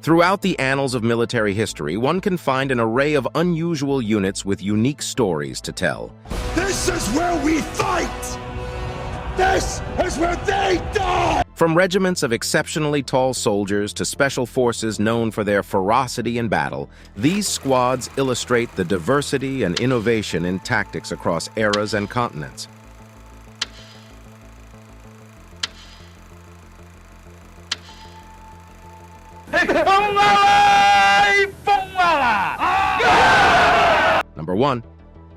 Throughout the annals of military history, one can find an array of unusual units with unique stories to tell. This is where we fight! This is where they die! From regiments of exceptionally tall soldiers to special forces known for their ferocity in battle, these squads illustrate the diversity and innovation in tactics across eras and continents. Number 1.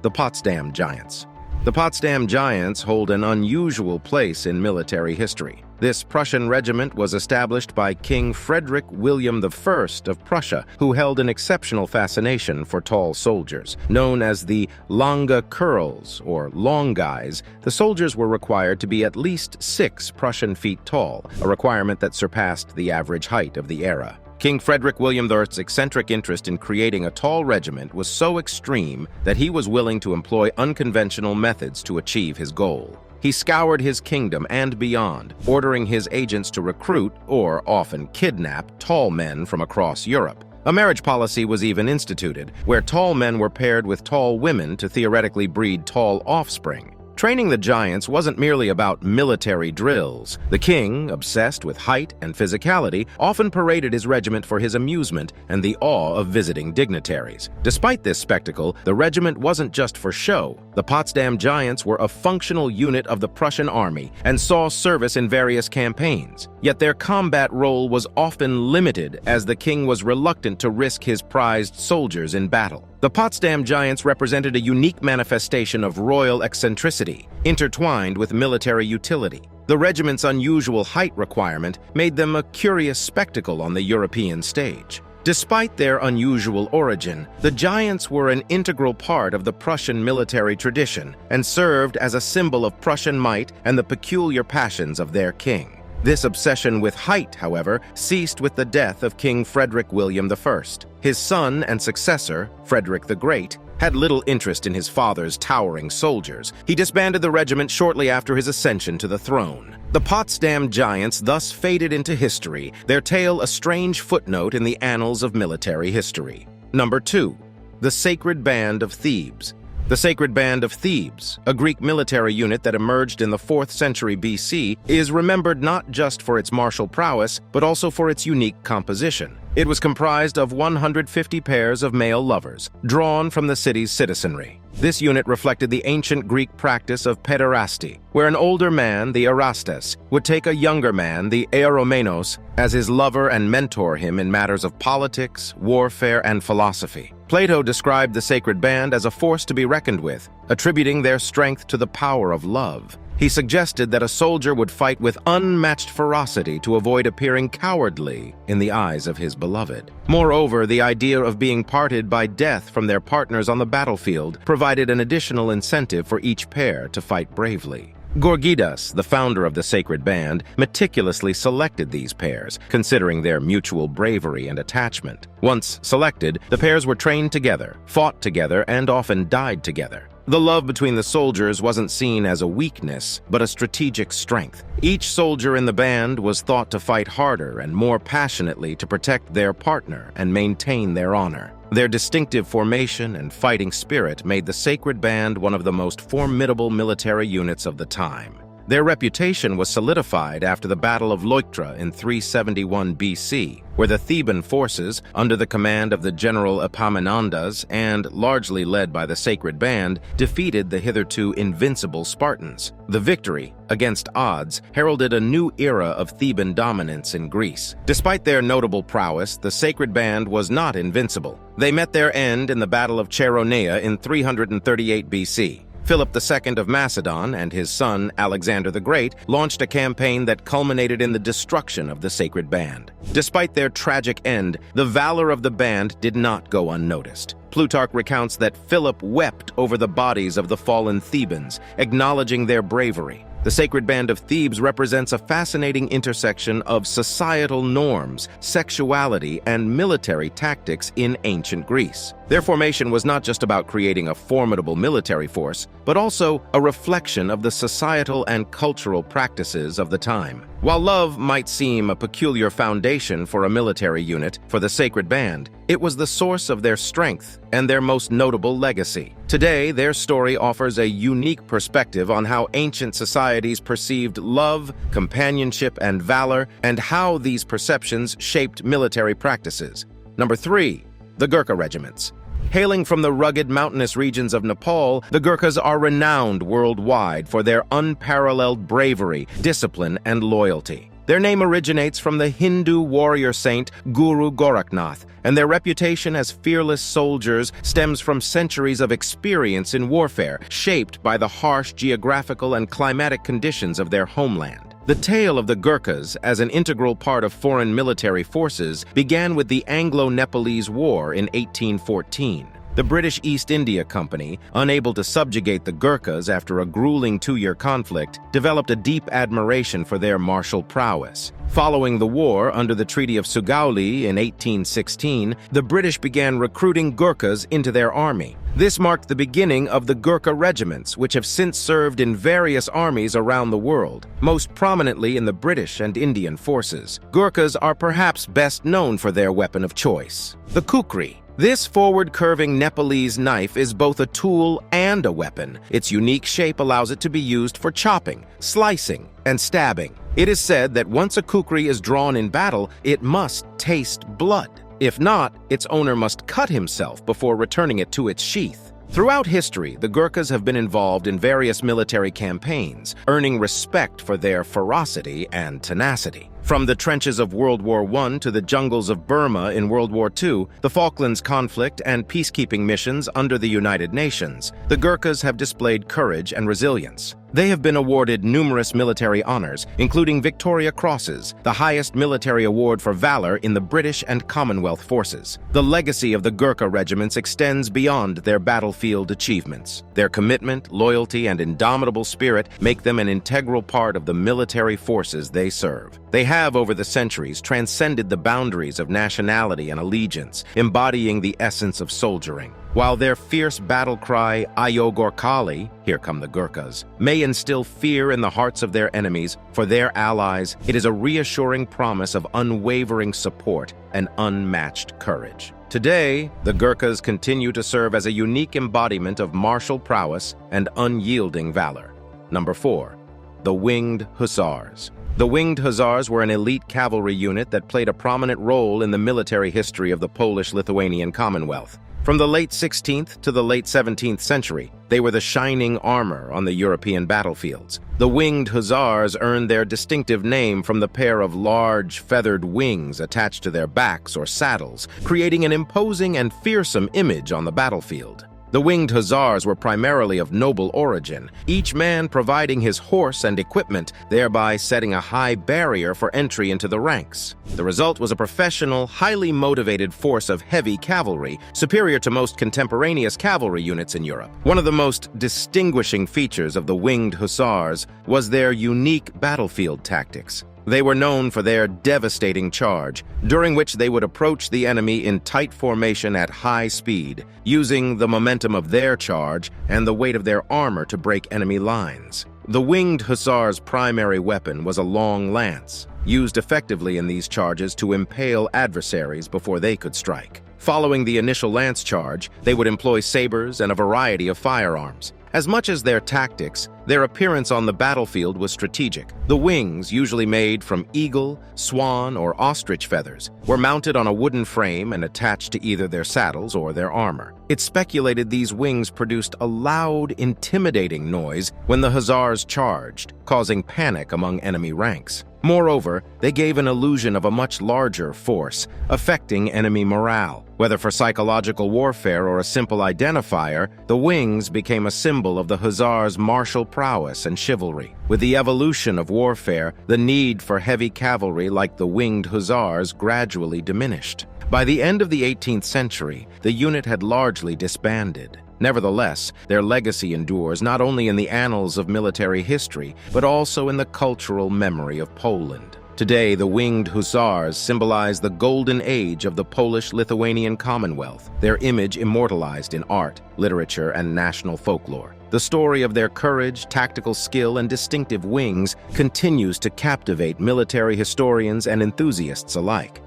The Potsdam Giants. The Potsdam Giants hold an unusual place in military history. This Prussian regiment was established by King Frederick William I of Prussia, who held an exceptional fascination for tall soldiers. Known as the Lange Kerls, or Long Guys, the soldiers were required to be at least 6 Prussian feet tall, a requirement that surpassed the average height of the era. King Frederick William I's eccentric interest in creating a tall regiment was so extreme that he was willing to employ unconventional methods to achieve his goal. He scoured his kingdom and beyond, ordering his agents to recruit, or often kidnap, tall men from across Europe. A marriage policy was even instituted, where tall men were paired with tall women to theoretically breed tall offspring. Training the Giants wasn't merely about military drills. The king, obsessed with height and physicality, often paraded his regiment for his amusement and the awe of visiting dignitaries. Despite this spectacle, the regiment wasn't just for show. The Potsdam Giants were a functional unit of the Prussian army and saw service in various campaigns. Yet their combat role was often limited, as the king was reluctant to risk his prized soldiers in battle. The Potsdam Giants represented a unique manifestation of royal eccentricity, intertwined with military utility. The regiment's unusual height requirement made them a curious spectacle on the European stage. Despite their unusual origin, the Giants were an integral part of the Prussian military tradition and served as a symbol of Prussian might and the peculiar passions of their king. This obsession with height, however, ceased with the death of King Frederick William I. His son and successor, Frederick the Great, had little interest in his father's towering soldiers. He disbanded the regiment shortly after his ascension to the throne. The Potsdam Giants thus faded into history, their tale a strange footnote in the annals of military history. Number 2. The Sacred Band of Thebes. The Sacred Band of Thebes, a Greek military unit that emerged in the 4th century BC, is remembered not just for its martial prowess, but also for its unique composition. It was comprised of 150 pairs of male lovers, drawn from the city's citizenry. This unit reflected the ancient Greek practice of pederasty, where an older man, the Erastes, would take a younger man, the Eromenos, as his lover and mentor him in matters of politics, warfare, and philosophy. Plato described the sacred band as a force to be reckoned with, attributing their strength to the power of love. He suggested that a soldier would fight with unmatched ferocity to avoid appearing cowardly in the eyes of his beloved. Moreover, the idea of being parted by death from their partners on the battlefield provided an additional incentive for each pair to fight bravely. Gorgidas, the founder of the sacred band, meticulously selected these pairs, considering their mutual bravery and attachment. Once selected, the pairs were trained together, fought together, and often died together. The love between the soldiers wasn't seen as a weakness, but a strategic strength. Each soldier in the band was thought to fight harder and more passionately to protect their partner and maintain their honor. Their distinctive formation and fighting spirit made the Sacred Band one of the most formidable military units of the time. Their reputation was solidified after the Battle of Leuctra in 371 BC, where the Theban forces, under the command of the general Epaminondas and largely led by the Sacred Band, defeated the hitherto invincible Spartans. The victory, against odds, heralded a new era of Theban dominance in Greece. Despite their notable prowess, the Sacred Band was not invincible. They met their end in the Battle of Chaeronea in 338 BC. Philip II of Macedon and his son, Alexander the Great, launched a campaign that culminated in the destruction of the Sacred Band. Despite their tragic end, the valor of the band did not go unnoticed. Plutarch recounts that Philip wept over the bodies of the fallen Thebans, acknowledging their bravery. The Sacred Band of Thebes represents a fascinating intersection of societal norms, sexuality, and military tactics in ancient Greece. Their formation was not just about creating a formidable military force, but also a reflection of the societal and cultural practices of the time. While love might seem a peculiar foundation for a military unit, for the sacred band, it was the source of their strength and their most notable legacy. Today, their story offers a unique perspective on how ancient societies perceived love, companionship, and valor, and how these perceptions shaped military practices. Number 3. The Gurkha regiments. Hailing from the rugged mountainous regions of Nepal, the Gurkhas are renowned worldwide for their unparalleled bravery, discipline, and loyalty. Their name originates from the Hindu warrior saint Guru Gorakhnath, and their reputation as fearless soldiers stems from centuries of experience in warfare, shaped by the harsh geographical and climatic conditions of their homeland. The tale of the Gurkhas as an integral part of foreign military forces began with the Anglo-Nepalese War in 1814. The British East India Company, unable to subjugate the Gurkhas after a grueling 2-year conflict, developed a deep admiration for their martial prowess. Following the war, under the Treaty of Sugauli in 1816, the British began recruiting Gurkhas into their army. This marked the beginning of the Gurkha regiments, which have since served in various armies around the world, most prominently in the British and Indian forces. Gurkhas are perhaps best known for their weapon of choice, the kukri. This forward-curving Nepalese knife is both a tool and a weapon. Its unique shape allows it to be used for chopping, slicing, and stabbing. It is said that once a kukri is drawn in battle, it must taste blood. If not, its owner must cut himself before returning it to its sheath. Throughout history, the Gurkhas have been involved in various military campaigns, earning respect for their ferocity and tenacity. From the trenches of World War I to the jungles of Burma in World War II, the Falklands conflict, and peacekeeping missions under the United Nations, the Gurkhas have displayed courage and resilience. They have been awarded numerous military honors, including Victoria Crosses, the highest military award for valor in the British and Commonwealth forces. The legacy of the Gurkha regiments extends beyond their battlefield achievements. Their commitment, loyalty, and indomitable spirit make them an integral part of the military forces they serve. They have, over the centuries, transcended the boundaries of nationality and allegiance, embodying the essence of soldiering. While their fierce battle cry, Ayo Gorkhali, here come the Gurkhas, may instill fear in the hearts of their enemies, for their allies, it is a reassuring promise of unwavering support and unmatched courage. Today, the Gurkhas continue to serve as a unique embodiment of martial prowess and unyielding valor. Number 4. The Winged Hussars. The Winged Hussars were an elite cavalry unit that played a prominent role in the military history of the Polish-Lithuanian Commonwealth. From the late 16th to the late 17th century, they were the shining armor on the European battlefields. The Winged Hussars earned their distinctive name from the pair of large, feathered wings attached to their backs or saddles, creating an imposing and fearsome image on the battlefield. The Winged Hussars were primarily of noble origin, each man providing his horse and equipment, thereby setting a high barrier for entry into the ranks. The result was a professional, highly motivated force of heavy cavalry, superior to most contemporaneous cavalry units in Europe. One of the most distinguishing features of the Winged Hussars was their unique battlefield tactics. They were known for their devastating charge, during which they would approach the enemy in tight formation at high speed, using the momentum of their charge and the weight of their armor to break enemy lines. The Winged Hussars' primary weapon was a long lance, used effectively in these charges to impale adversaries before they could strike. Following the initial lance charge, they would employ sabers and a variety of firearms. As much as their tactics, their appearance on the battlefield was strategic. The wings, usually made from eagle, swan, or ostrich feathers, were mounted on a wooden frame and attached to either their saddles or their armor. It's speculated these wings produced a loud, intimidating noise when the Hussars charged, causing panic among enemy ranks. Moreover, they gave an illusion of a much larger force, affecting enemy morale. Whether for psychological warfare or a simple identifier, the wings became a symbol of the Hussars' martial prowess and chivalry. With the evolution of warfare, the need for heavy cavalry like the Winged Hussars gradually diminished. By the end of the 18th century, the unit had largely disbanded. Nevertheless, their legacy endures not only in the annals of military history, but also in the cultural memory of Poland. Today, the winged hussars symbolize the golden age of the Polish-Lithuanian Commonwealth, their image immortalized in art, literature, and national folklore. The story of their courage, tactical skill, and distinctive wings continues to captivate military historians and enthusiasts alike.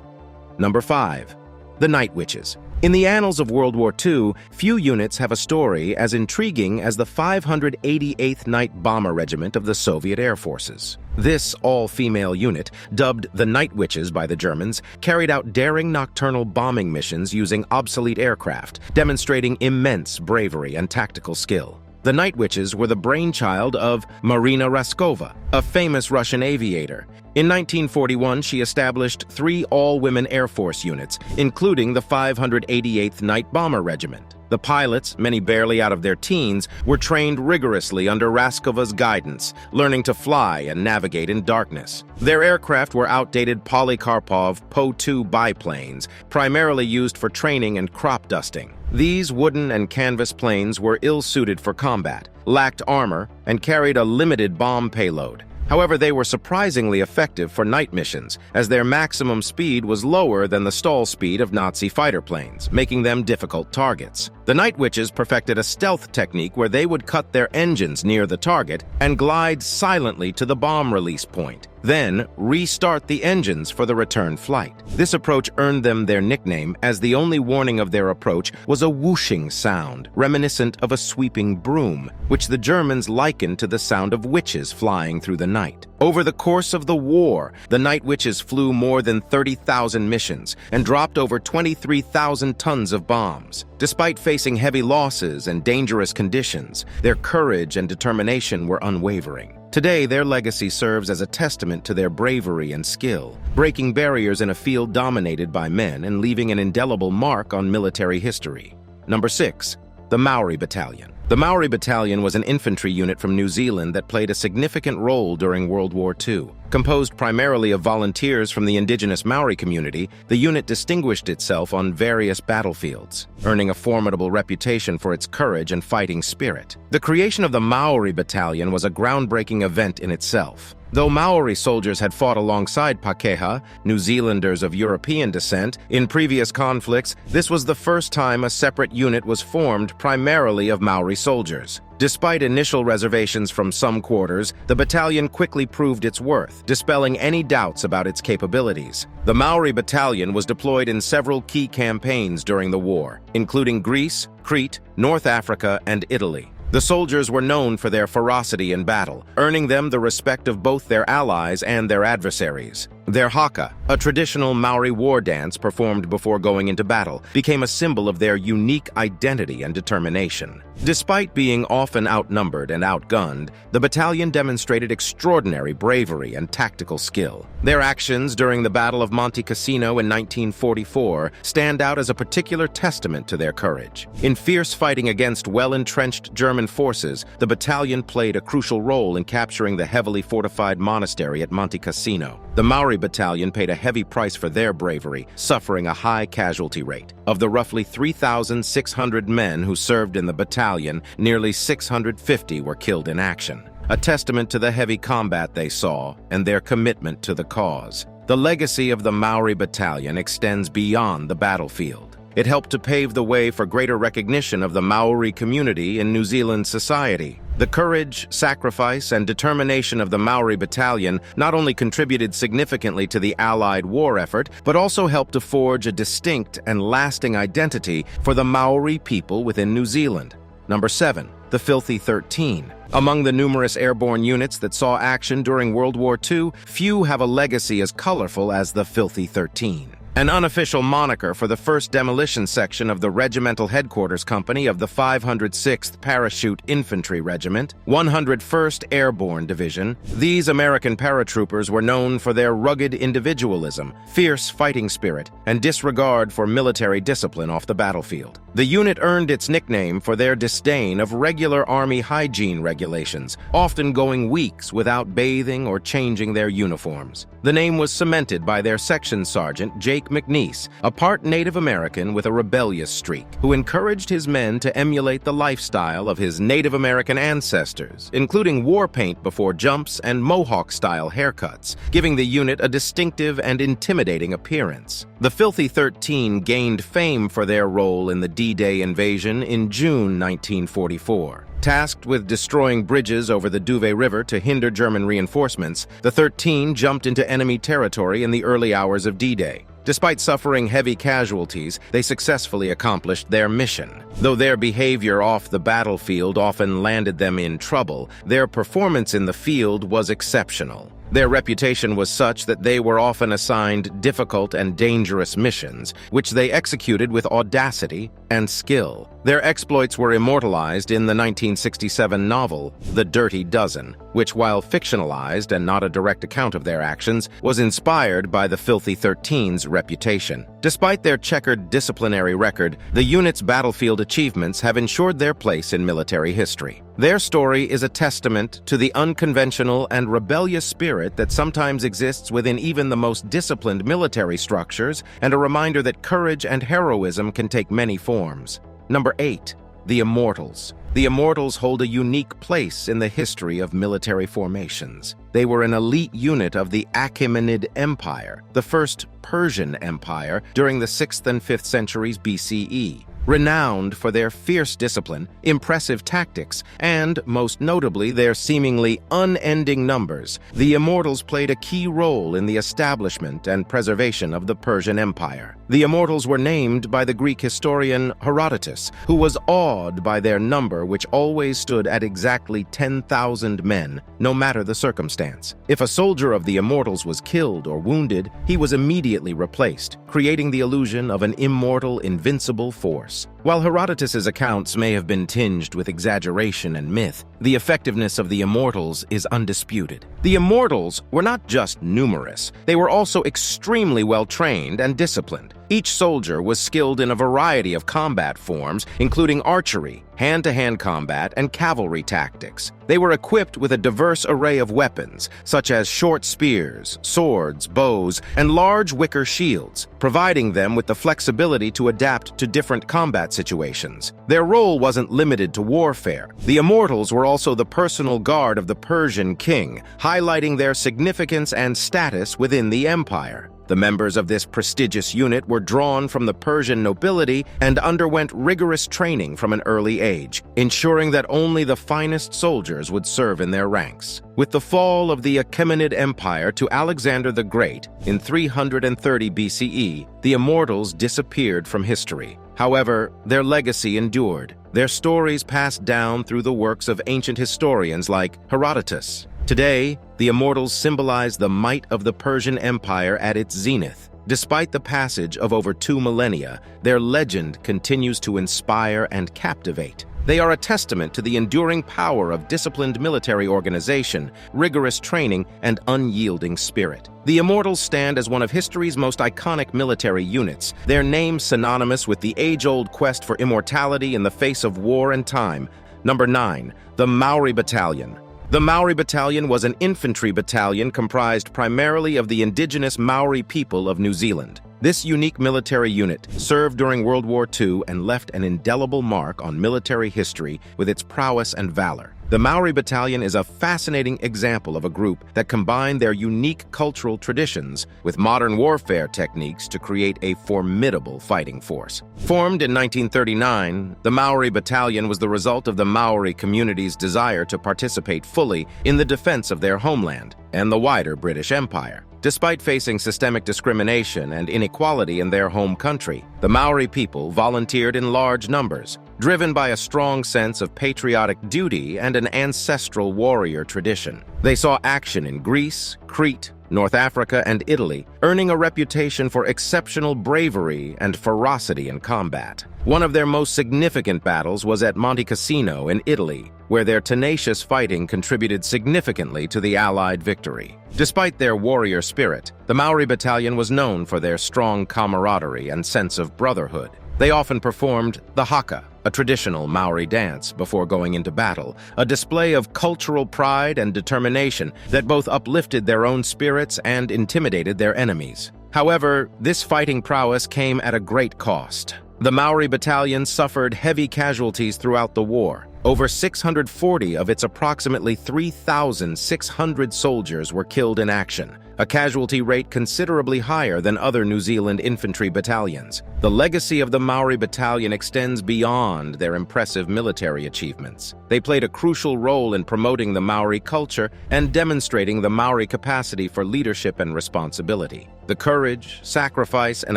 Number 5. The Night Witches. In the annals of World War II, few units have a story as intriguing as the 588th Night Bomber Regiment of the Soviet Air Forces. This all-female unit, dubbed the Night Witches by the Germans, carried out daring nocturnal bombing missions using obsolete aircraft, demonstrating immense bravery and tactical skill. The Night Witches were the brainchild of Marina Raskova, a famous Russian aviator. In 1941, she established 3 all-women Air Force units, including the 588th Night Bomber Regiment. The pilots, many barely out of their teens, were trained rigorously under Raskova's guidance, learning to fly and navigate in darkness. Their aircraft were outdated Polikarpov Po-2 biplanes, primarily used for training and crop dusting. These wooden and canvas planes were ill-suited for combat, lacked armor, and carried a limited bomb payload. However, they were surprisingly effective for night missions, as their maximum speed was lower than the stall speed of Nazi fighter planes, making them difficult targets. The Night Witches perfected a stealth technique where they would cut their engines near the target and glide silently to the bomb release point, then restart the engines for the return flight. This approach earned them their nickname, as the only warning of their approach was a whooshing sound, reminiscent of a sweeping broom, which the Germans likened to the sound of witches flying through the night. Over the course of the war, the Night Witches flew more than 30,000 missions and dropped over 23,000 tons of bombs. Despite facing heavy losses and dangerous conditions, their courage and determination were unwavering. Today, their legacy serves as a testament to their bravery and skill, breaking barriers in a field dominated by men and leaving an indelible mark on military history. Number 6. The Maori Battalion. The Maori Battalion was an infantry unit from New Zealand that played a significant role during World War II. Composed primarily of volunteers from the indigenous Maori community, the unit distinguished itself on various battlefields, earning a formidable reputation for its courage and fighting spirit. The creation of the Maori Battalion was a groundbreaking event in itself. Though Maori soldiers had fought alongside Pakeha, New Zealanders of European descent, in previous conflicts, this was the first time a separate unit was formed primarily of Maori soldiers. Despite initial reservations from some quarters, the battalion quickly proved its worth, dispelling any doubts about its capabilities. The Maori Battalion was deployed in several key campaigns during the war, including Greece, Crete, North Africa, and Italy. The soldiers were known for their ferocity in battle, earning them the respect of both their allies and their adversaries. Their haka, a traditional Maori war dance performed before going into battle, became a symbol of their unique identity and determination. Despite being often outnumbered and outgunned, the battalion demonstrated extraordinary bravery and tactical skill. Their actions during the Battle of Monte Cassino in 1944 stand out as a particular testament to their courage. In fierce fighting against well-entrenched German forces, the battalion played a crucial role in capturing the heavily fortified monastery at Monte Cassino. The Maori Battalion paid a heavy price for their bravery, suffering a high casualty rate. Of the roughly 3,600 men who served in the battalion, nearly 650 were killed in action, a testament to the heavy combat they saw and their commitment to the cause. The legacy of the Maori Battalion extends beyond the battlefield. It helped to pave the way for greater recognition of the Maori community in New Zealand society. The courage, sacrifice, and determination of the Maori Battalion not only contributed significantly to the Allied war effort, but also helped to forge a distinct and lasting identity for the Maori people within New Zealand. Number 7. The Filthy 13. Among the numerous airborne units that saw action during World War II, few have a legacy as colorful as the Filthy 13. An unofficial moniker for the 1st Demolition Section of the Regimental Headquarters Company of the 506th Parachute Infantry Regiment, 101st Airborne Division, these American paratroopers were known for their rugged individualism, fierce fighting spirit, and disregard for military discipline off the battlefield. The unit earned its nickname for their disdain of regular Army hygiene regulations, often going weeks without bathing or changing their uniforms. The name was cemented by their section sergeant, Jake Frank McNeese, a part Native American with a rebellious streak, who encouraged his men to emulate the lifestyle of his Native American ancestors, including war paint before jumps and Mohawk-style haircuts, giving the unit a distinctive and intimidating appearance. The Filthy 13 gained fame for their role in the D-Day invasion in June 1944. Tasked with destroying bridges over the Duve River to hinder German reinforcements, the 13 jumped into enemy territory in the early hours of D-Day. Despite suffering heavy casualties, they successfully accomplished their mission. Though their behavior off the battlefield often landed them in trouble, their performance in the field was exceptional. Their reputation was such that they were often assigned difficult and dangerous missions, which they executed with audacity and skill. Their exploits were immortalized in the 1967 novel, The Dirty Dozen, which, while fictionalized and not a direct account of their actions, was inspired by the Filthy 13's reputation. Despite their checkered disciplinary record, the unit's battlefield achievements have ensured their place in military history. Their story is a testament to the unconventional and rebellious spirit that sometimes exists within even the most disciplined military structures, and a reminder that courage and heroism can take many forms. Number 8. The Immortals. The Immortals hold a unique place in the history of military formations. They were an elite unit of the Achaemenid Empire, the first Persian empire during the 6th and 5th centuries BCE. Renowned for their fierce discipline, impressive tactics, and, most notably, their seemingly unending numbers, the Immortals played a key role in the establishment and preservation of the Persian Empire. The Immortals were named by the Greek historian Herodotus, who was awed by their number, which always stood at exactly 10,000 men, no matter the circumstance. If a soldier of the Immortals was killed or wounded, he was immediately replaced, creating the illusion of an immortal, invincible force. While Herodotus's accounts may have been tinged with exaggeration and myth, the effectiveness of the Immortals is undisputed. The Immortals were not just numerous, they were also extremely well-trained and disciplined. Each soldier was skilled in a variety of combat forms, including archery, hand-to-hand combat, and cavalry tactics. They were equipped with a diverse array of weapons, such as short spears, swords, bows, and large wicker shields, providing them with the flexibility to adapt to different combat situations. Their role wasn't limited to warfare. The Immortals were also the personal guard of the Persian king, highlighting their significance and status within the empire. The members of this prestigious unit were drawn from the Persian nobility and underwent rigorous training from an early age, ensuring that only the finest soldiers would serve in their ranks. With the fall of the Achaemenid Empire to Alexander the Great in 330 BCE, the Immortals disappeared from history. However, their legacy endured, their stories passed down through the works of ancient historians like Herodotus. Today, the Immortals symbolize the might of the Persian Empire at its zenith. Despite the passage of over 2 millennia, their legend continues to inspire and captivate. They are a testament to the enduring power of disciplined military organization, rigorous training, and unyielding spirit. The Immortals stand as one of history's most iconic military units, their name synonymous with the age-old quest for immortality in the face of war and time. Number 9. The Maori Battalion. The Maori Battalion was an infantry battalion comprised primarily of the indigenous Maori people of New Zealand. This unique military unit served during World War II and left an indelible mark on military history with its prowess and valor. The Maori Battalion is a fascinating example of a group that combined their unique cultural traditions with modern warfare techniques to create a formidable fighting force. Formed in 1939, the Maori Battalion was the result of the Maori community's desire to participate fully in the defense of their homeland and the wider British Empire. Despite facing systemic discrimination and inequality in their home country, the Maori people volunteered in large numbers, driven by a strong sense of patriotic duty and an ancestral warrior tradition. They saw action in Greece, Crete, North Africa, and Italy, earning a reputation for exceptional bravery and ferocity in combat. One of their most significant battles was at Monte Cassino in Italy, where their tenacious fighting contributed significantly to the Allied victory. Despite their warrior spirit, the Maori Battalion was known for their strong camaraderie and sense of brotherhood. They often performed the haka, a traditional Maori dance, before going into battle, a display of cultural pride and determination that both uplifted their own spirits and intimidated their enemies. However, this fighting prowess came at a great cost. The Maori battalion suffered heavy casualties throughout the war. Over 640 of its approximately 3,600 soldiers were killed in action, a casualty rate considerably higher than other New Zealand infantry battalions. The legacy of the Maori battalion extends beyond their impressive military achievements. They played a crucial role in promoting the Maori culture and demonstrating the Maori capacity for leadership and responsibility. The courage, sacrifice, and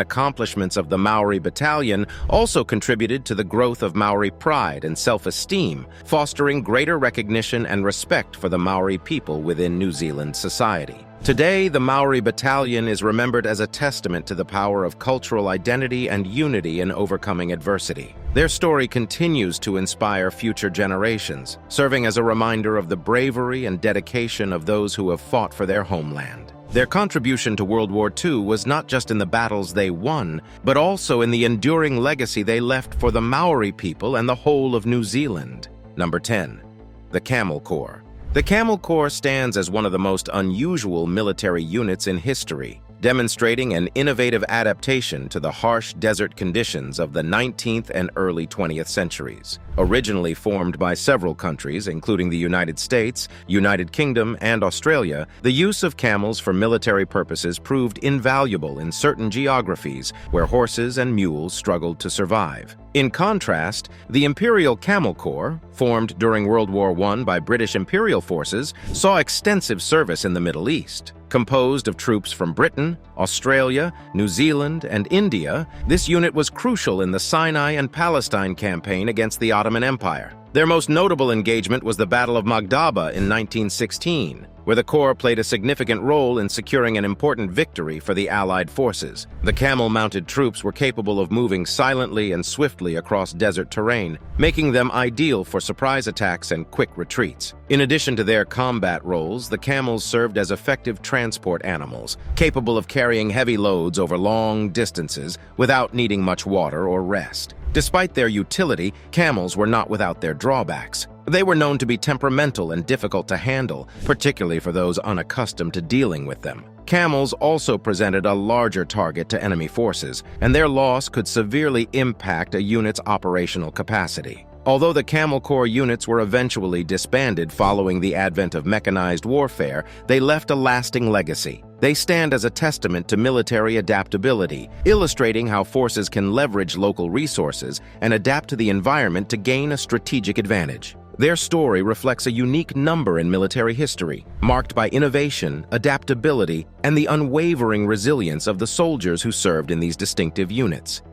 accomplishments of the Maori battalion also contributed to the growth of Maori pride and self-esteem, fostering greater recognition and respect for the Maori people within New Zealand society. Today, the Maori battalion is remembered as a testament to the power of cultural identity and unity in overcoming adversity. Their story continues to inspire future generations, serving as a reminder of the bravery and dedication of those who have fought for their homeland. Their contribution to World War II was not just in the battles they won, but also in the enduring legacy they left for the Maori people and the whole of New Zealand. Number 10. The Camel Corps. The Camel Corps stands as one of the most unusual military units in history, demonstrating an innovative adaptation to the harsh desert conditions of the 19th and early 20th centuries. Originally formed by several countries, including the United States, United Kingdom, and Australia, the use of camels for military purposes proved invaluable in certain geographies where horses and mules struggled to survive. In contrast, the Imperial Camel Corps, formed during World War I by British Imperial forces, saw extensive service in the Middle East. Composed of troops from Britain, Australia, New Zealand, and India, this unit was crucial in the Sinai and Palestine campaign against the Ottoman Empire. Their most notable engagement was the Battle of Magdaba in 1916, where the Corps played a significant role in securing an important victory for the Allied forces. The camel-mounted troops were capable of moving silently and swiftly across desert terrain, making them ideal for surprise attacks and quick retreats. In addition to their combat roles, the camels served as effective transport animals, capable of carrying heavy loads over long distances without needing much water or rest. Despite their utility, camels were not without their drawbacks. They were known to be temperamental and difficult to handle, particularly for those unaccustomed to dealing with them. Camels also presented a larger target to enemy forces, and their loss could severely impact a unit's operational capacity. Although the Camel Corps units were eventually disbanded following the advent of mechanized warfare, they left a lasting legacy. They stand as a testament to military adaptability, illustrating how forces can leverage local resources and adapt to the environment to gain a strategic advantage. Their story reflects a unique number in military history, marked by innovation, adaptability, and the unwavering resilience of the soldiers who served in these distinctive units.